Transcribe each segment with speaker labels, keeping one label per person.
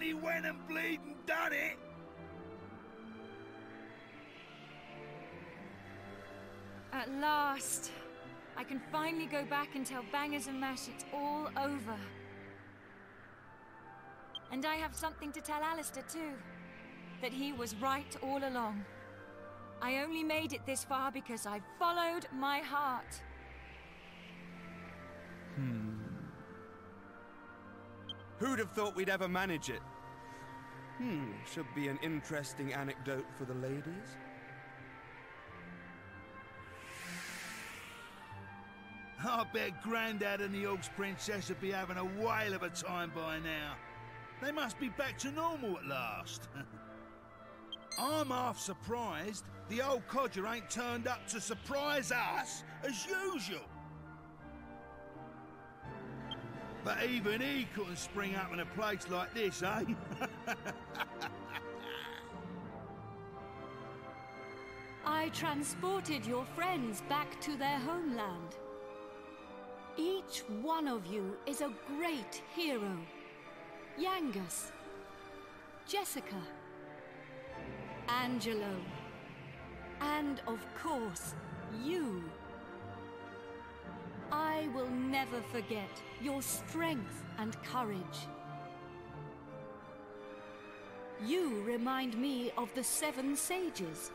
Speaker 1: he went and bleeding done it.
Speaker 2: At last, I can finally go back and tell Bangers and Mash it's all over. And I have something to tell Alistair too. That he was right all along. I only made it this far because I followed my heart.
Speaker 3: Who'd have thought we'd ever manage it? Should be an interesting anecdote for the ladies.
Speaker 1: I bet Grandad and the Orcs Princess would be having a whale of a time by now. They must be back to normal at last. I'm half surprised the old codger ain't turned up to surprise us as usual. But even he couldn't spring up in a place like this, eh?
Speaker 4: I transported your friends back to their homeland. Each one of you is a great hero. Yangus, Jessica, Angelo, and of course, you. I will never forget your strength and courage. You remind me of the 7 sages.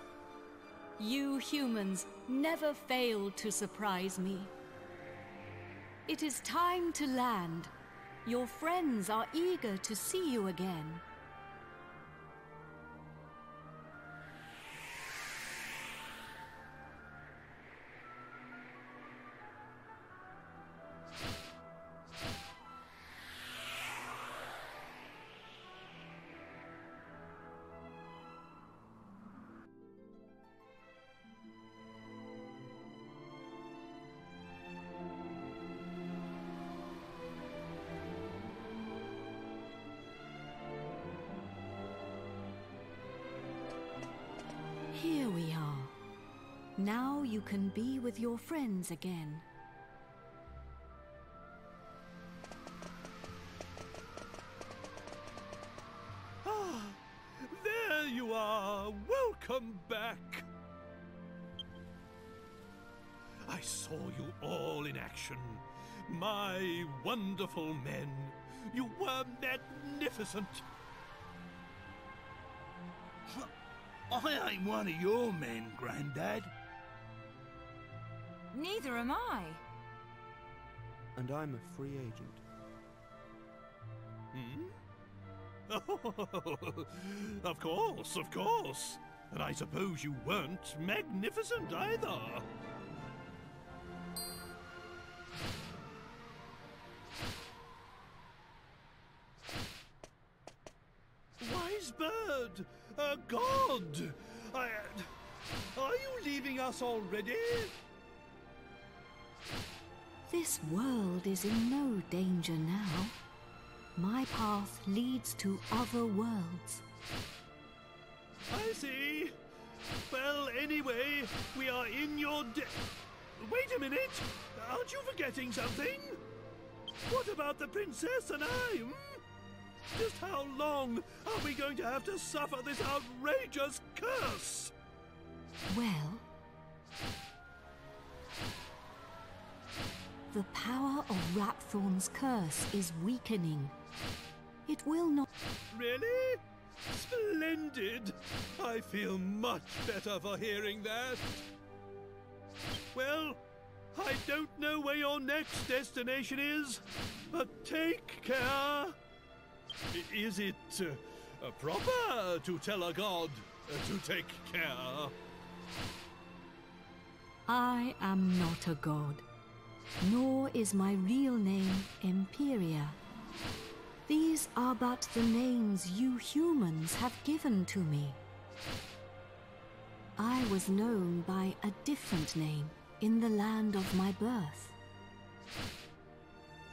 Speaker 4: You humans never fail to surprise me. It is time to land. Your friends are eager to see you again. Here we are. Now you can be with your friends again.
Speaker 5: Ah, there you are. Welcome back. I saw you all in action. My wonderful men. You were magnificent.
Speaker 1: I ain't one of your men, Grandad.
Speaker 2: Neither am I.
Speaker 3: And I'm a free agent.
Speaker 5: Oh, of course, of course. And I suppose you weren't magnificent either. Wise bird, a god. Are you leaving us already?
Speaker 4: This world is in no danger now. My path leads to other worlds.
Speaker 5: I see. Well, anyway, we are in your Wait a minute! Aren't you forgetting something? What about the princess and I? Just how long are we going to have to suffer this outrageous curse?
Speaker 4: Well, the power of Rapthorn's curse is weakening. It will not...
Speaker 5: Really? Splendid! I feel much better for hearing that. Well, I don't know where your next destination is, but take care. Is it proper to tell a god to take care?
Speaker 4: I am not a god, nor is my real name Imperia. These are but the names you humans have given to me. I was known by a different name in the land of my birth.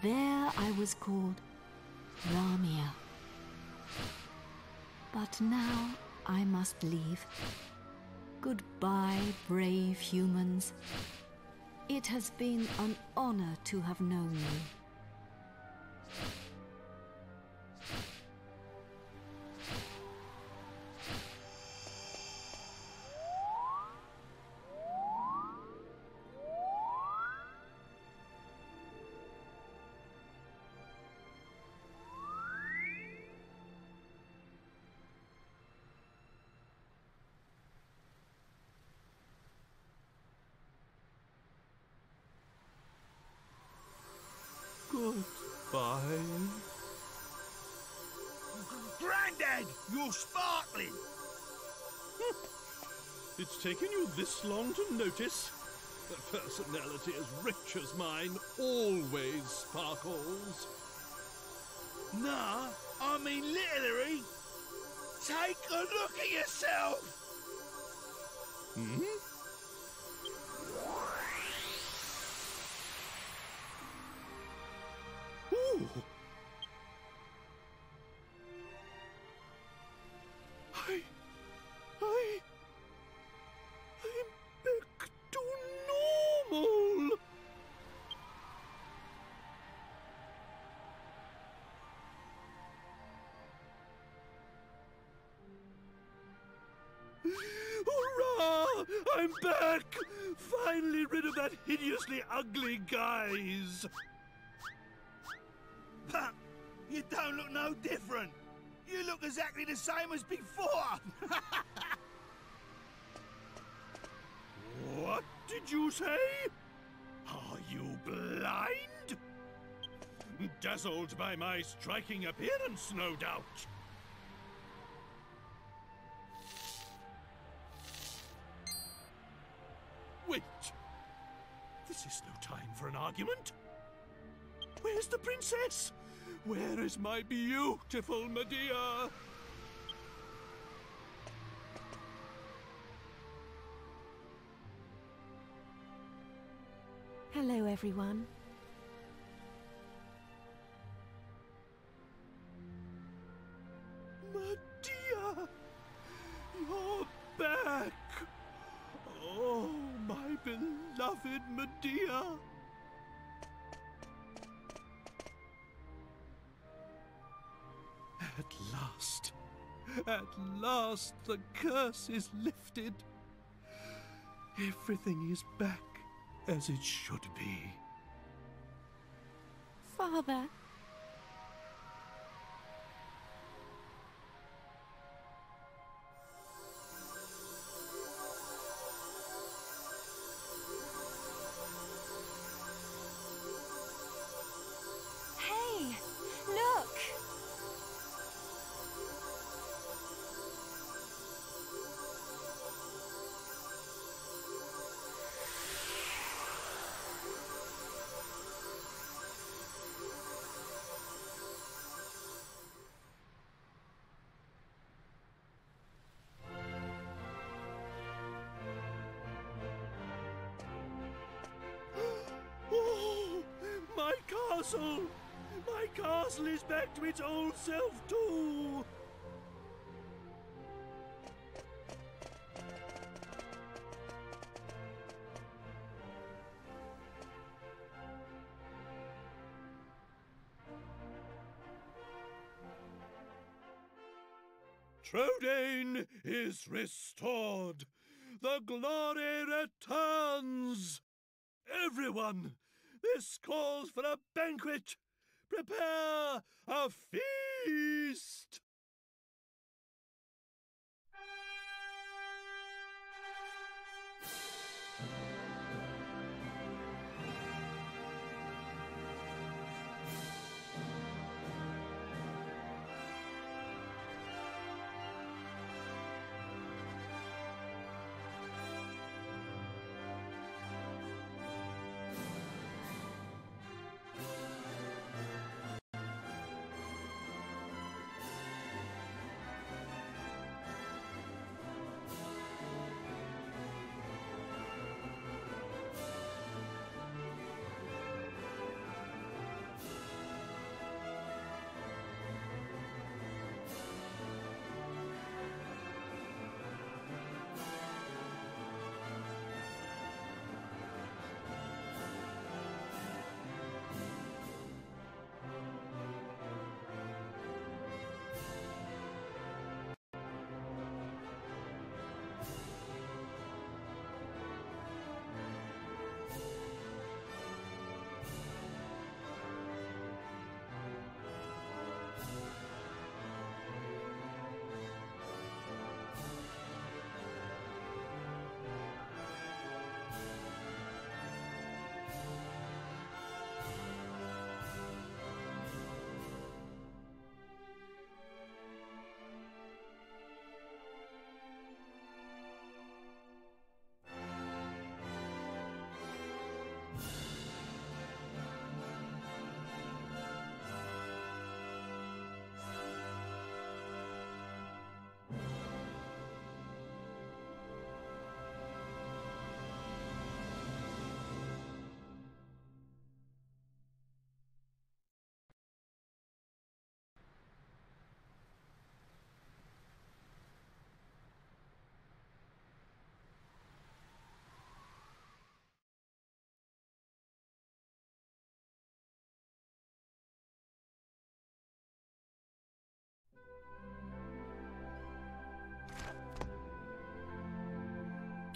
Speaker 4: There I was called Ramia. But now I must leave. Goodbye, brave humans. It has been an honor to have known you.
Speaker 1: Gag, you're sparkling.
Speaker 5: It's taken you this long to notice? A personality as rich as mine always sparkles.
Speaker 1: Nah, I mean literally. Take a look at yourself.
Speaker 5: Hmm? Ooh. I'm back to normal. Hurrah! I'm back! Finally rid of that hideously ugly guise.
Speaker 1: But you don't look no different. You look exactly the same as before.
Speaker 5: What did you say? Are you blind? Dazzled by my striking appearance, no doubt. Wait. This is no time for an argument. Where's the princess? Where is my beautiful Medea?
Speaker 6: Hello, everyone.
Speaker 5: Medea! You're back! Oh, my beloved Medea! At last the curse is lifted. Everything is back as it should be.
Speaker 6: Father.
Speaker 2: Hey, look!
Speaker 5: Oh, my castle! My castle is back to its old self too! Trodain is restored! The glory returns! Everyone, this calls for a banquet! Prepare a feast!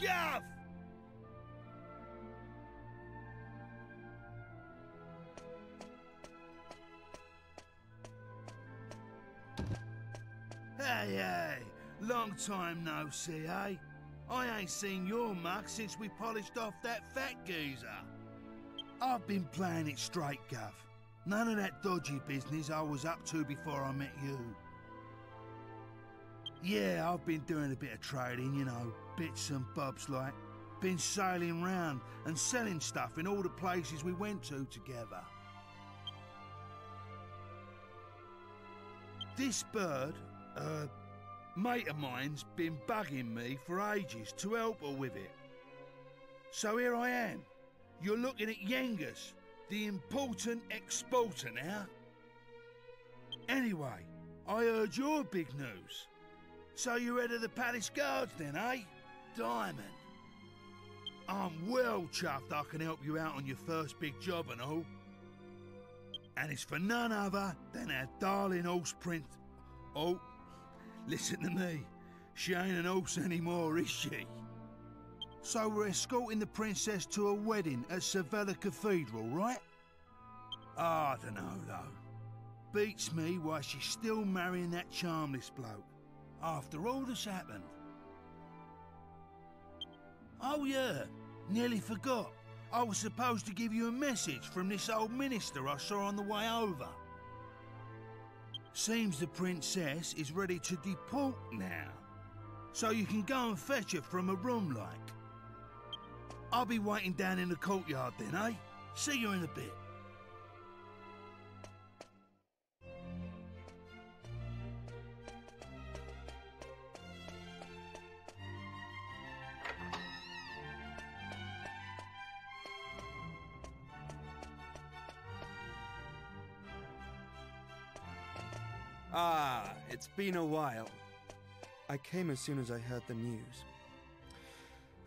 Speaker 1: Gov! Hey, long time no see, eh? I ain't seen your mug since we polished off that fat geezer. I've been playing it straight, Gov. None of that dodgy business I was up to before I met you. Yeah, I've been doing a bit of trading, you know, bits and bobs like. Been sailing round and selling stuff in all the places we went to together. This bird, mate of mine's been bugging me for ages to help her with it. So here I am. You're looking at Yengus, the important exporter now. Anyway, I heard your big news. So you're head of the palace guards then, eh? Diamond. I'm well chuffed I can help you out on your first big job and all. And it's for none other than our darling horse prince. Oh, listen to me. She ain't an horse anymore, is she? So we're escorting the princess to a wedding at Sevilla Cathedral, right? I don't know, though. Beats me why she's still marrying that charmless bloke, after all that's happened. Oh yeah, nearly forgot. I was supposed to give you a message from this old minister I saw on the way over. Seems the princess is ready to deport now, so you can go and fetch her from a room like. I'll be waiting down in the courtyard then, eh? See you in a bit.
Speaker 3: Ah, it's been a while. I came as soon as I heard the news.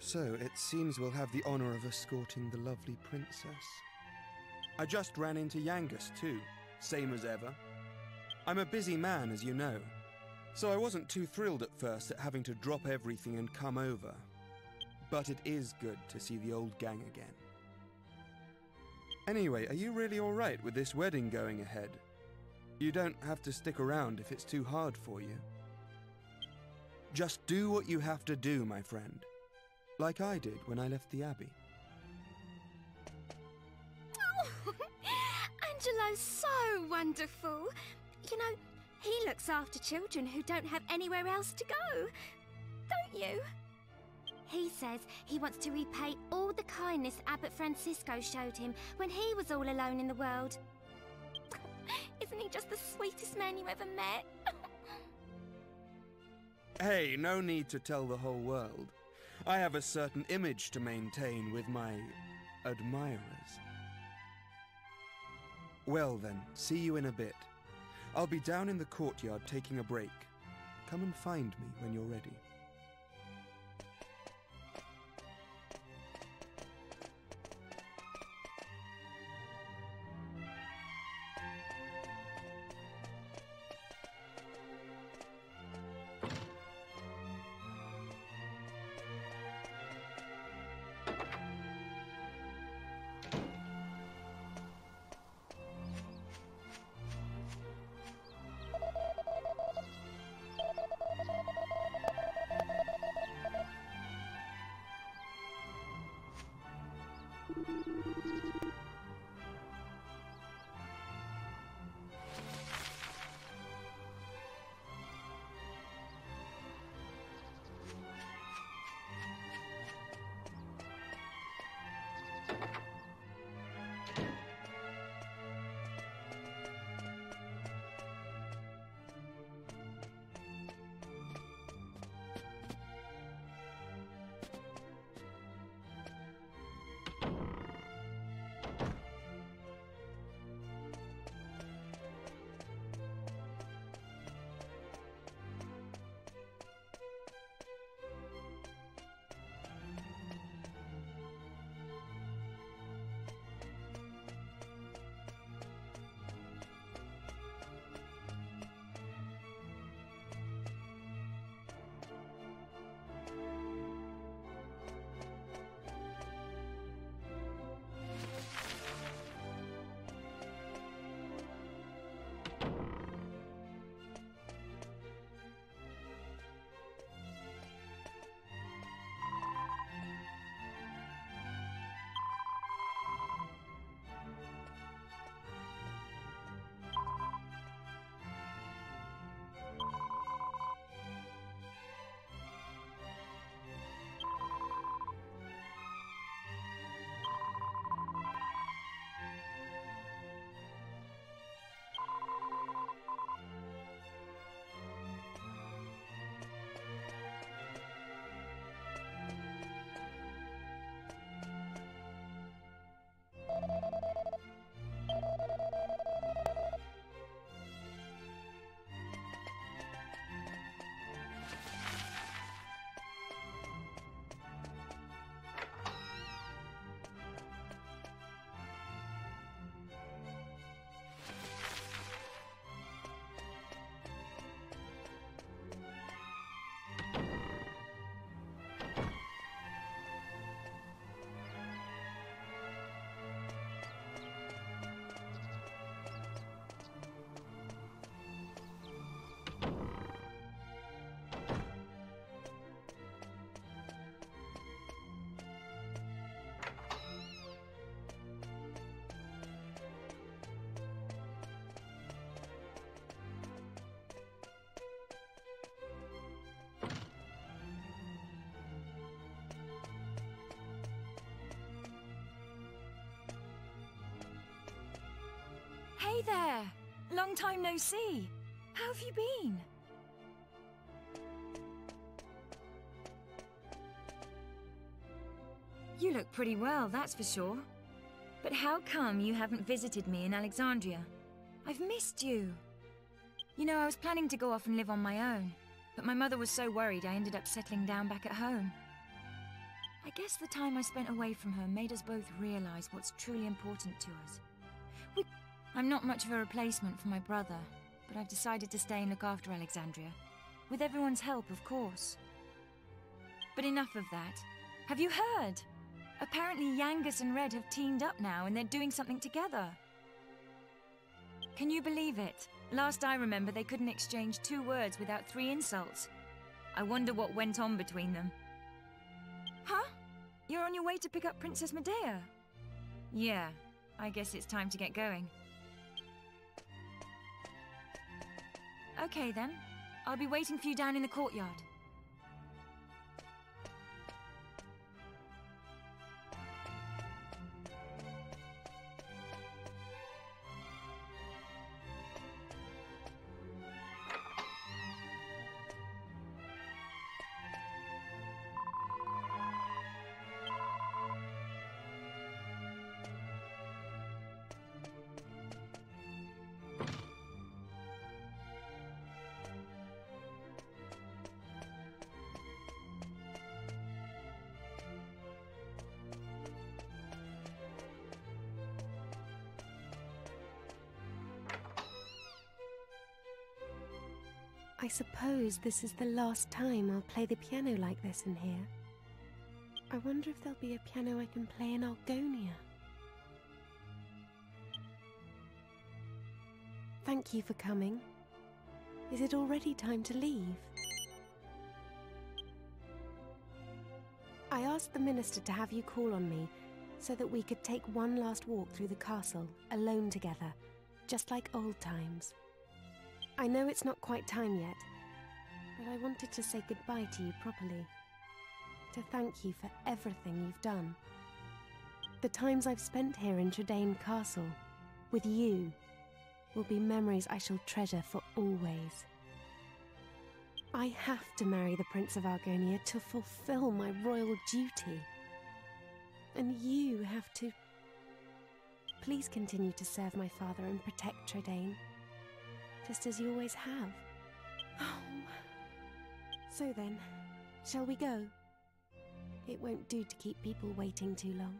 Speaker 3: So, it seems we'll have the honor of escorting the lovely princess. I just ran into Yengus too, same as ever. I'm a busy man, as you know, so I wasn't too thrilled at first at having to drop everything and come over. But it is good to see the old gang again. Anyway, are you really alright with this wedding going ahead? You don't have to stick around if it's too hard for you. Just do what you have to do, my friend. Like I did when I left the Abbey.
Speaker 7: Oh, Angelo's so wonderful. You know, he looks after children who don't have anywhere else to go. Don't you? He says he wants to repay all the kindness Abbot Francisco showed him when he was all alone in the world. Isn't he just the sweetest man you ever met?
Speaker 3: Hey, no need to tell the whole world. I have a certain image to maintain with my admirers. Well then, see you in a bit. I'll be down in the courtyard taking a break. Come and find me when you're ready.
Speaker 2: Hey there! Long time no see. How have you been? You look pretty well, that's for sure. But how come you haven't visited me in Alexandria? I've missed you. You know, I was planning to go off and live on my own, but my mother was so worried I ended up settling down back at home. I guess the time I spent away from her made us both realize what's truly important to us. I'm not much of a replacement for my brother, but I've decided to stay and look after Alexandria. With everyone's help, of course. But enough of that. Have you heard? Apparently Yangus and Red have teamed up now and they're doing something together. Can you believe it? Last I remember, they couldn't exchange 2 words without 3 insults. I wonder what went on between them. Huh? You're on your way to pick up Princess Medea? Yeah, I guess it's time to get going. Okay then. I'll be waiting for you down in the courtyard.
Speaker 6: I suppose this is the last time I'll play the piano like this in here. I wonder if there'll be a piano I can play in Argonia. Thank you for coming. Is it already time to leave? I asked the minister to have you call on me so that we could take one last walk through the castle, alone together, just like old times. I know it's not quite time yet, but I wanted to say goodbye to you properly. To thank you for everything you've done. The times I've spent here in Tradaine Castle, with you, will be memories I shall treasure for always. I have to marry the Prince of Argonia to fulfill my royal duty. And you have to... Please continue to serve my father and protect Tradaine, just as you always have. Oh. So then, shall we go? It won't do to keep people waiting too long.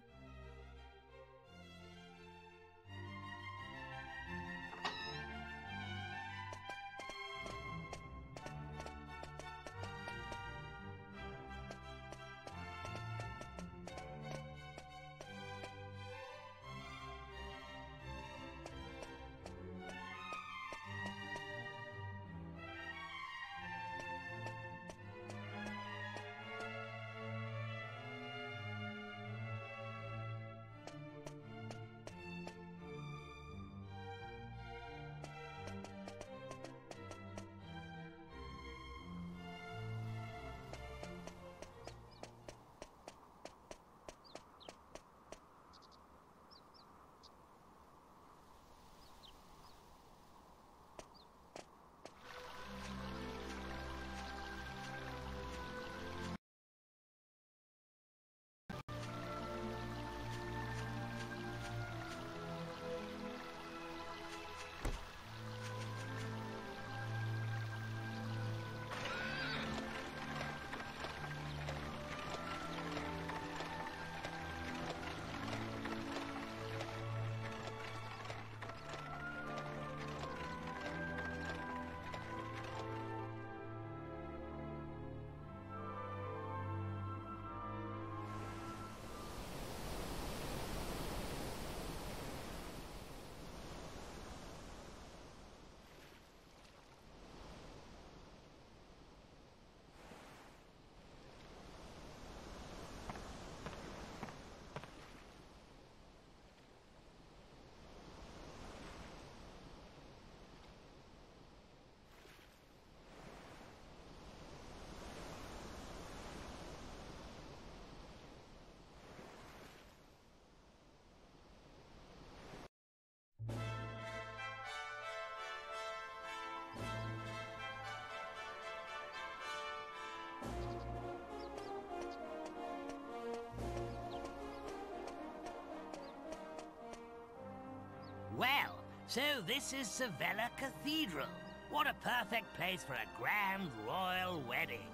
Speaker 8: So this is Sevilla Cathedral. What a perfect place for a grand royal wedding.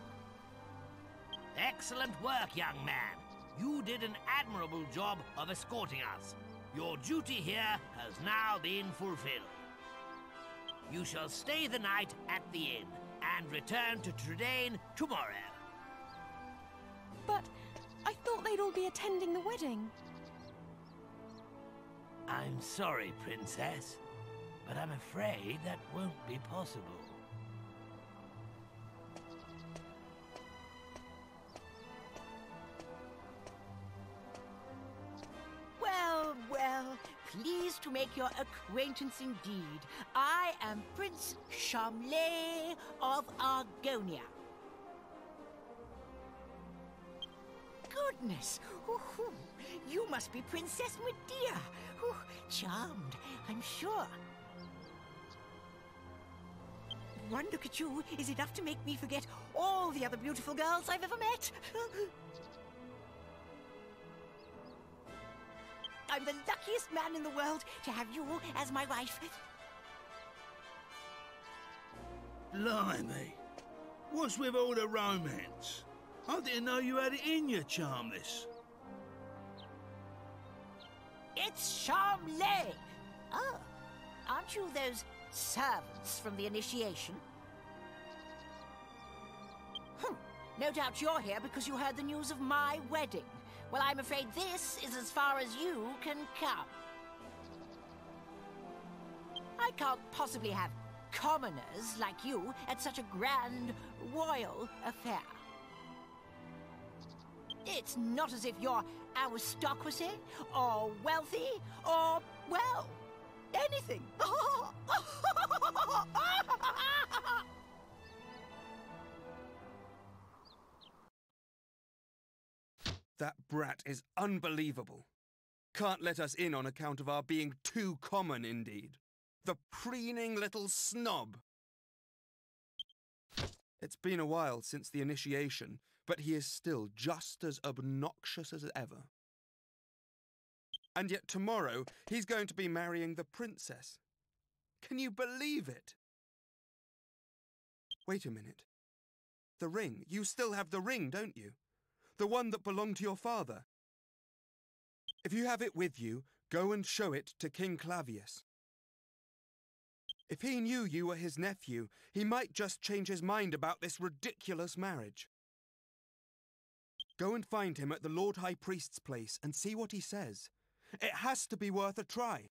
Speaker 8: Excellent work, young man. You did an admirable job of escorting us. Your duty here has now been fulfilled. You shall stay the night at the inn and return to Trudane tomorrow.
Speaker 6: But I thought they'd all be attending the wedding.
Speaker 8: I'm sorry, Princess, but I'm afraid that won't be possible.
Speaker 9: Well, well, pleased to make your acquaintance indeed. I am Prince Charmley of Argonia. Goodness! Ooh, you must be Princess Medea. Ooh, charmed, I'm sure. One look at you is enough to make me forget all the other beautiful girls I've ever met. I'm the luckiest man in the world to have you as my wife.
Speaker 1: Blimey. What's with all the romance? I didn't know you had it in you, Charmless.
Speaker 9: It's Charmley! Oh, aren't you those servants from the initiation? No doubt you're here because you heard the news of my wedding. Well, I'm afraid this is as far as you can come. I can't possibly have commoners like you at such a grand royal affair. It's not as if you're aristocracy, or wealthy, or, well, anything.
Speaker 3: That brat is unbelievable. Can't let us in on account of our being too common, indeed. The preening little snob. It's been a while since the initiation, but he is still just as obnoxious as ever. And yet tomorrow, he's going to be marrying the princess. Can you believe it? Wait a minute. The ring. You still have the ring, don't you? The one that belonged to your father. If you have it with you, go and show it to King Clavius. If he knew you were his nephew, he might just change his mind about this ridiculous marriage. Go and find him at the Lord High Priest's place and see what he says. It has to be worth a try.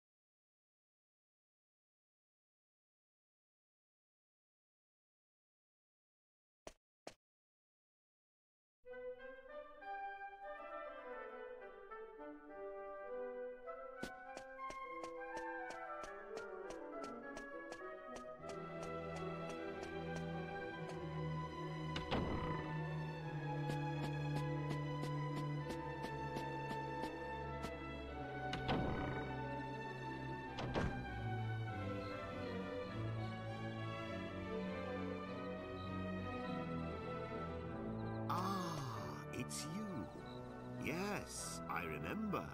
Speaker 10: It's you. Yes, I remember.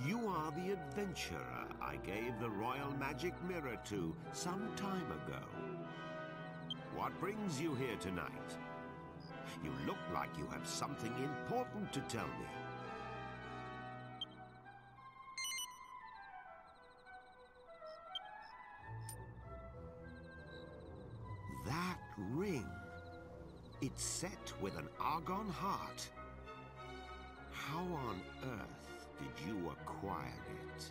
Speaker 10: You are the adventurer I gave the royal magic mirror to some time ago. What brings you here tonight? You look like you have something important to tell me. That ring. It's set with an argon heart. How on earth did you acquire it?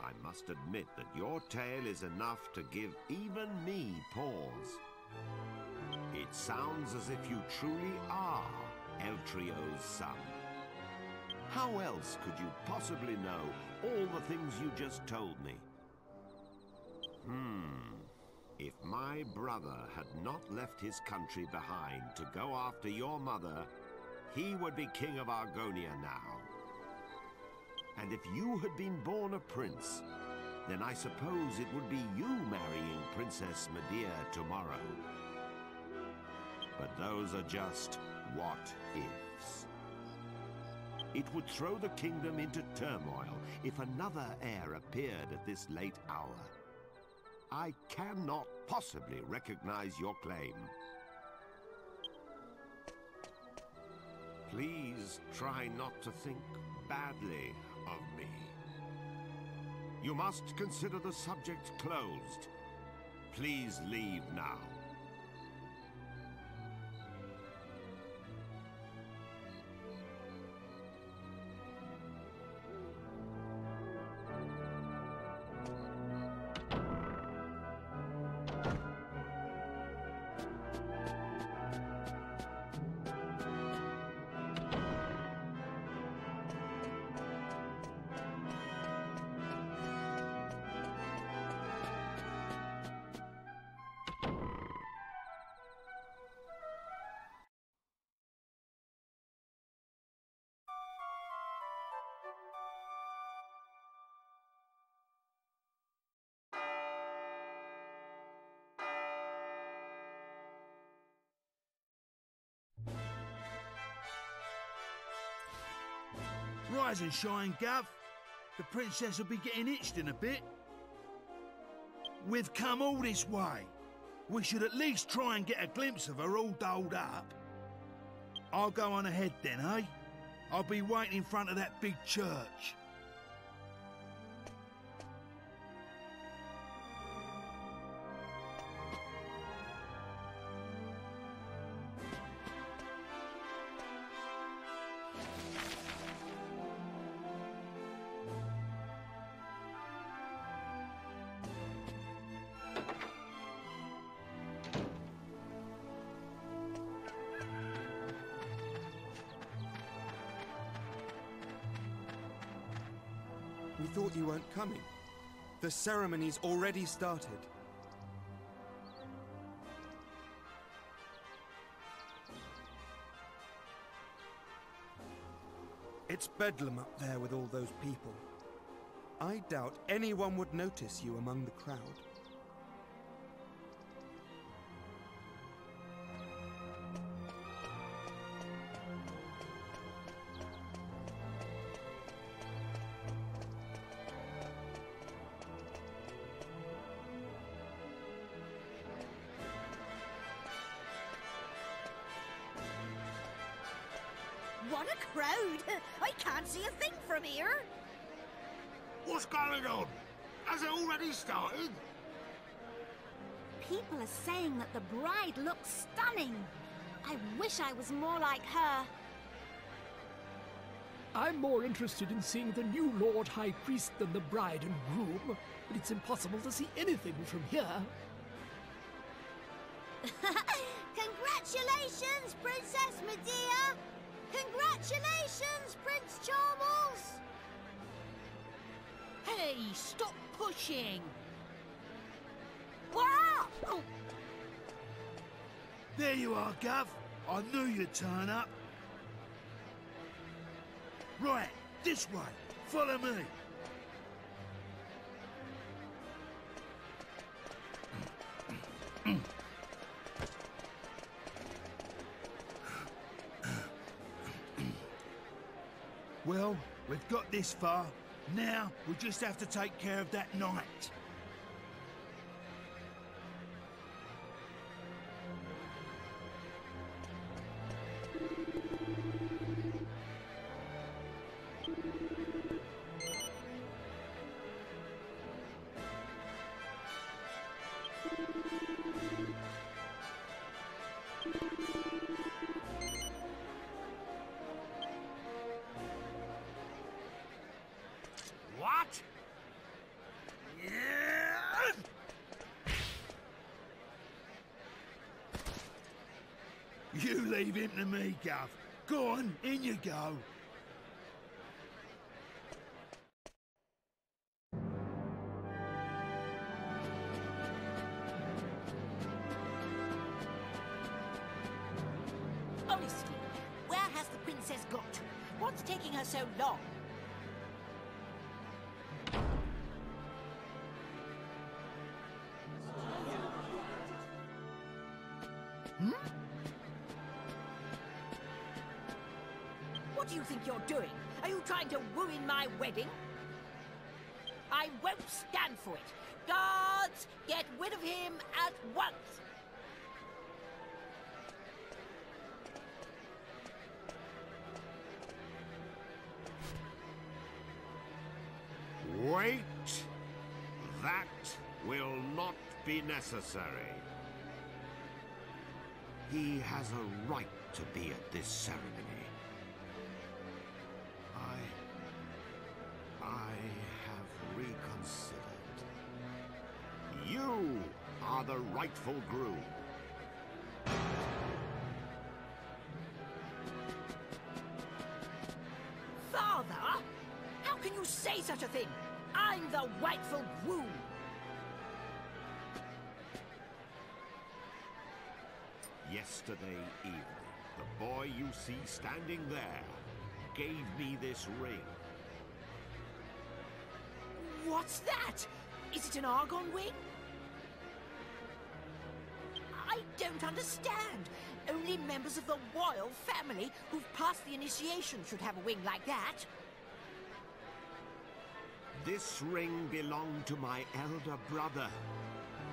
Speaker 10: I must admit that your tale is enough to give even me pause. It sounds as if you truly are Eltrio's son. How else could you possibly know all the things you just told me? If my brother had not left his country behind to go after your mother, he would be king of Argonia now. And if you had been born a prince, then I suppose it would be you marrying Princess Medea tomorrow. But those are just what-ifs. It would throw the kingdom into turmoil if another heir appeared at this late hour. I cannot possibly recognize your claim. Please try not to think badly of me. You must consider the subject closed. Please leave now.
Speaker 1: Rise and shine, Gov. The princess will be getting itched in a bit. We've come all this way. We should at least try and get a glimpse of her all dolled up. I'll go on ahead then, eh? I'll be waiting in front of that big church.
Speaker 3: We thought you weren't coming. The ceremony's already started. It's bedlam up there with all those people. I doubt anyone would notice you among the crowd.
Speaker 9: What a crowd! I can't see a thing from here.
Speaker 10: What's going on? Has it already started?
Speaker 7: People are saying that the bride looks stunning. I wish I was more like her.
Speaker 5: I'm more interested in seeing the new Lord High Priest than the bride and groom, but it's impossible to see anything from here.
Speaker 7: Congratulations, Princess Medea! Congratulations, Prince Charles!
Speaker 9: Hey, stop pushing!
Speaker 7: Wow! Oh.
Speaker 1: There you are, Gov. I knew you'd turn up. Right, this way. Follow me. Well, we've got this far. Now, we just have to take care of that knight.
Speaker 8: What?
Speaker 1: You leave him to me, Gov. Go on, in you go.
Speaker 9: Honestly, where has the princess got to? What's taking her so long? What do you think you're doing? Are you trying to ruin my wedding? I won't stand for it. Guards, get rid of him at once.
Speaker 10: Wait! That will not be necessary. He has a right to be at this ceremony. I have reconsidered. You are the rightful groom.
Speaker 9: Father? How can you say such a thing? I'm the rightful groom.
Speaker 10: Yesterday evening, the boy you see standing there gave me this ring.
Speaker 9: What's that? Is it an argon wing? I don't understand. Only members of the royal family who've passed the initiation should have a wing like that.
Speaker 10: This ring belonged to my elder brother.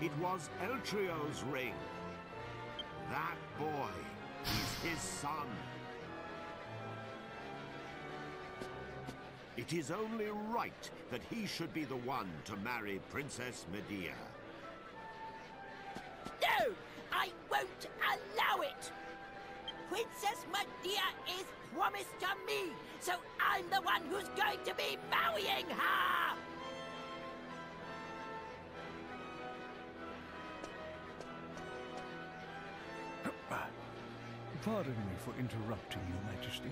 Speaker 10: It was Eltrio's ring. That boy is his son. It is only right that he should be the one to marry Princess Medea.
Speaker 9: No! I won't allow it! Princess Medea is promised to me, so I'm the one who's going to be marrying her!
Speaker 5: Pardon me for interrupting, Your Majesty.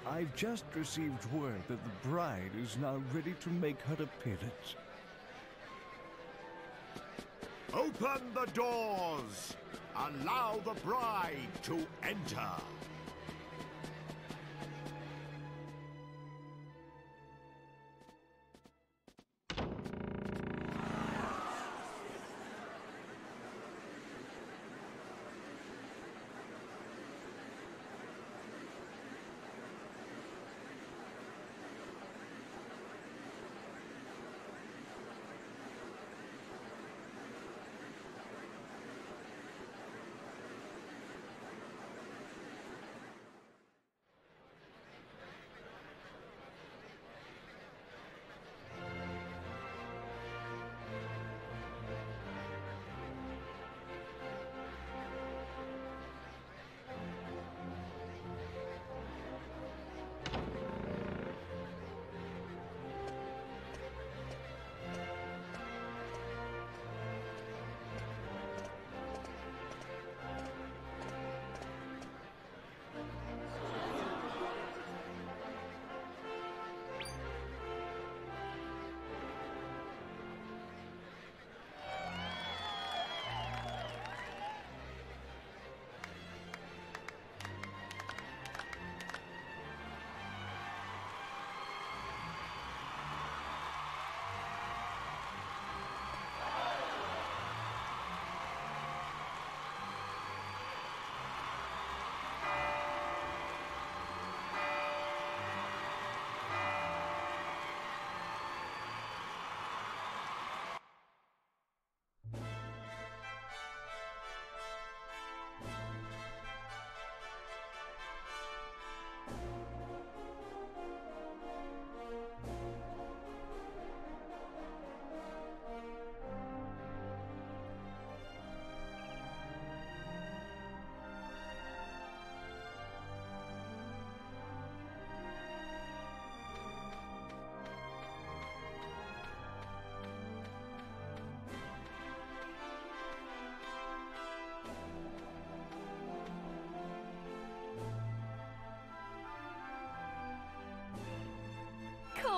Speaker 5: I've just received word that the bride is now ready to make her appearance.
Speaker 10: Open the doors! Allow the bride to enter!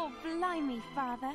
Speaker 6: Oh, blimey, Father.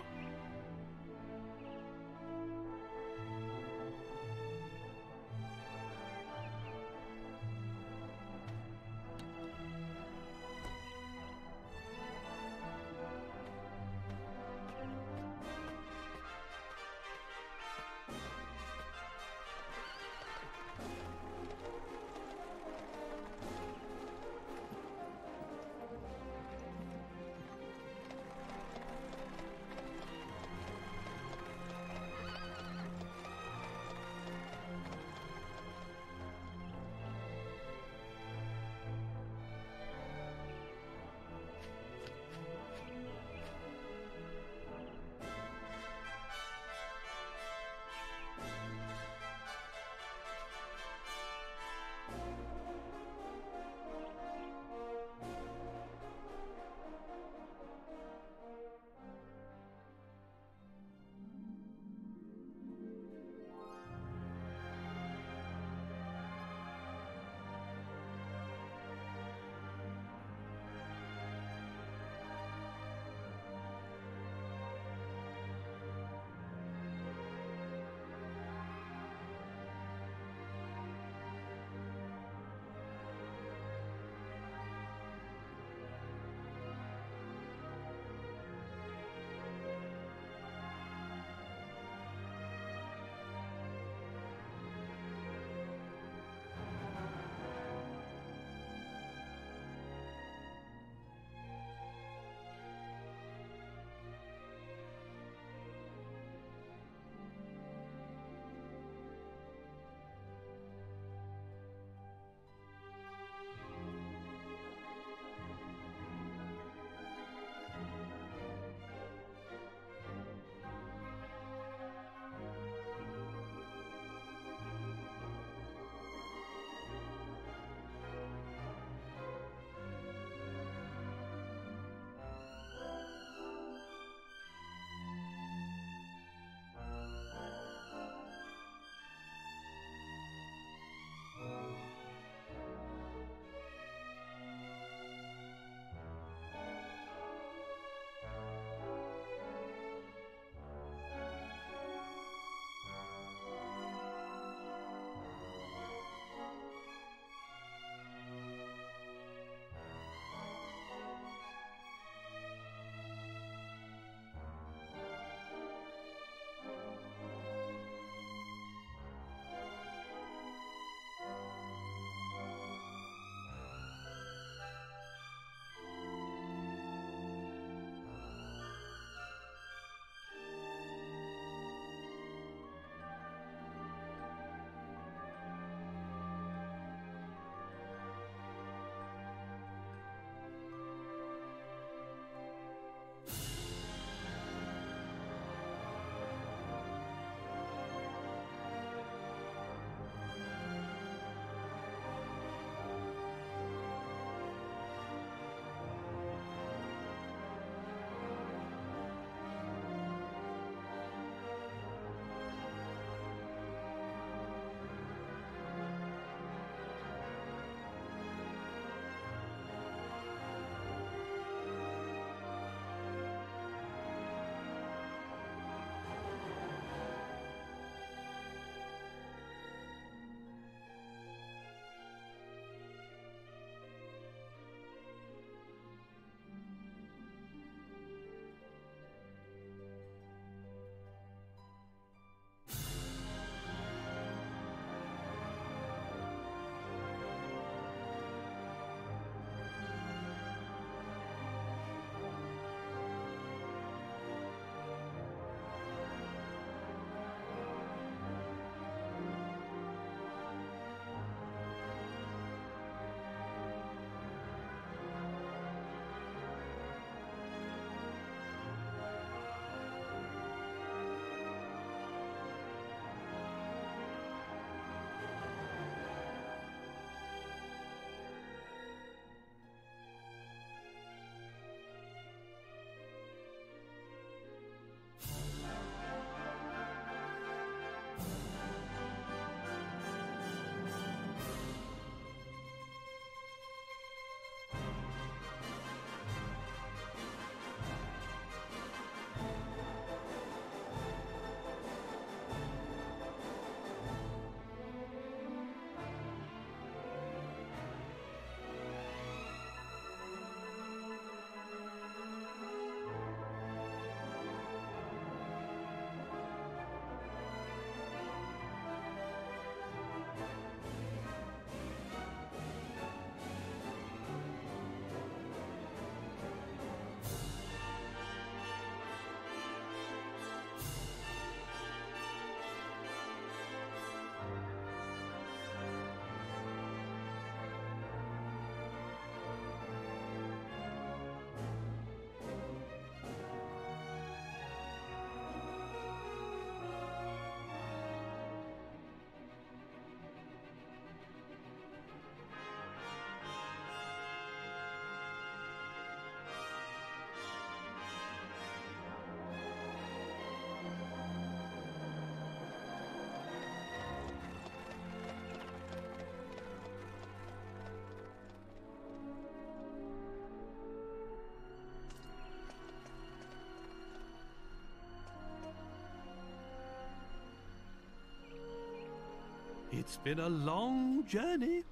Speaker 5: It's been a long journey.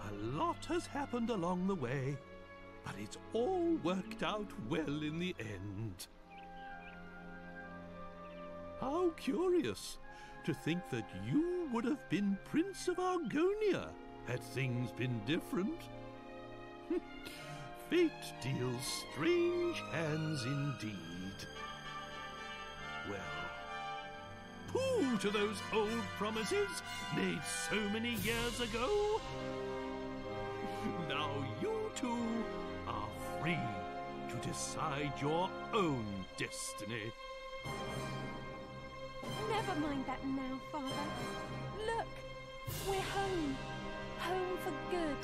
Speaker 5: A lot has happened along the way, but it's all worked out well in the end. How curious to think that you would have been Prince of Argonia had things been different. Fate deals strange hands indeed. Well, pooh to those old promises made so many years ago. Now you two are free to decide your own destiny.
Speaker 6: Never mind that now, Father. Look, we're home. Home for good.